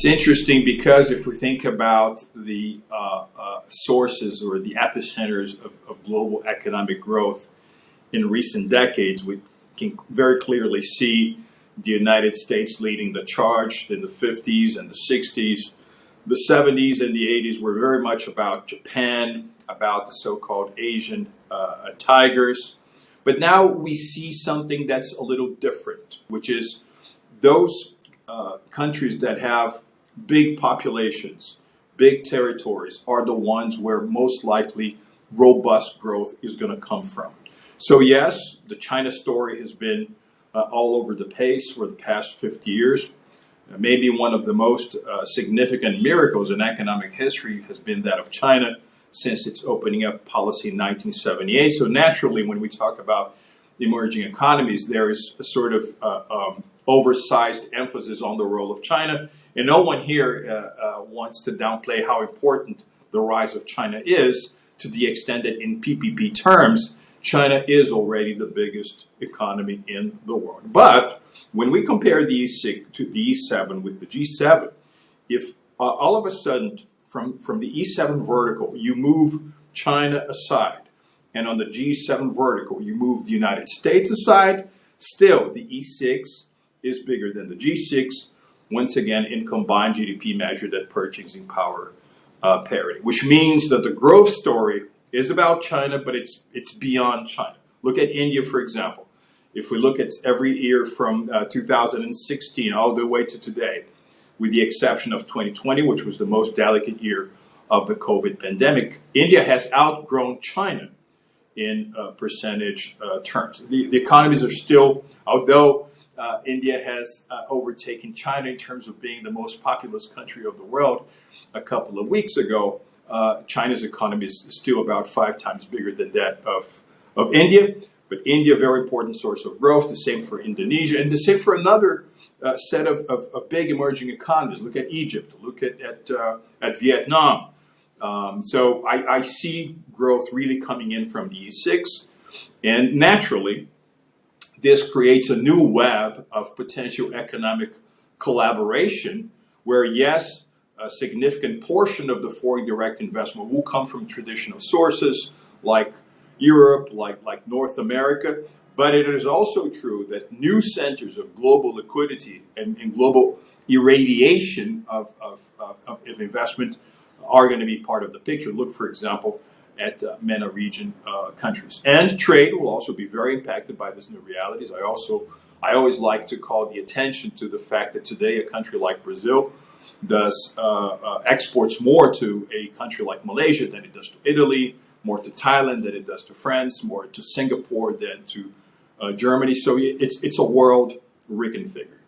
It's interesting because if we think about the sources or the epicenters of global economic growth in recent decades, we can very clearly see the United States leading the charge in the 50s and the 60s. The 70s and the 80s were very much about Japan, about the so-called Asian tigers. But now we see something that's a little different, which is those countries that have big populations, big territories, are the ones where most likely robust growth is going to come from. So yes, the China story has been all over the place for the past 50 years. Maybe one of the most significant miracles in economic history has been that of China since its opening up policy in 1978. So naturally, when we talk about emerging economies, there is a sort of oversized emphasis on the role of China. And no one here wants to downplay how important the rise of China is, to the extent that in PPP terms, China is already the biggest economy in the world. But when we compare the E6 to the E7 with the G7, if all of a sudden from the E7 vertical you move China aside, and on the G7 vertical you move the United States aside, still the E6 is bigger than the G6, once again in combined GDP measured at purchasing power parity, which means that the growth story is about China, but it's beyond China. Look at India, for example. If we look at every year from 2016 all the way to today, with the exception of 2020, which was the most delicate year of the COVID pandemic, India has outgrown China in percentage terms. The economies are still, although India has overtaken China in terms of being the most populous country of the world a couple of weeks ago, China's economy is still about 5 times bigger than that of India. But India, a very important source of growth. The same for Indonesia, and the same for another set of big emerging economies. Look at Egypt. Look at Vietnam. So I see growth really coming in from the E6, and naturally, this creates a new web of potential economic collaboration, where yes, a significant portion of the foreign direct investment will come from traditional sources like Europe, like North America. But it is also true that new centers of global liquidity and global irradiation of investment are going to be part of the picture. Look, for example, at MENA region countries. And trade will also be very impacted by these new realities. I always like to call the attention to the fact that today a country like Brazil does exports more to a country like Malaysia than it does to Italy, more to Thailand than it does to France, more to Singapore than to Germany. So it's a world reconfigured.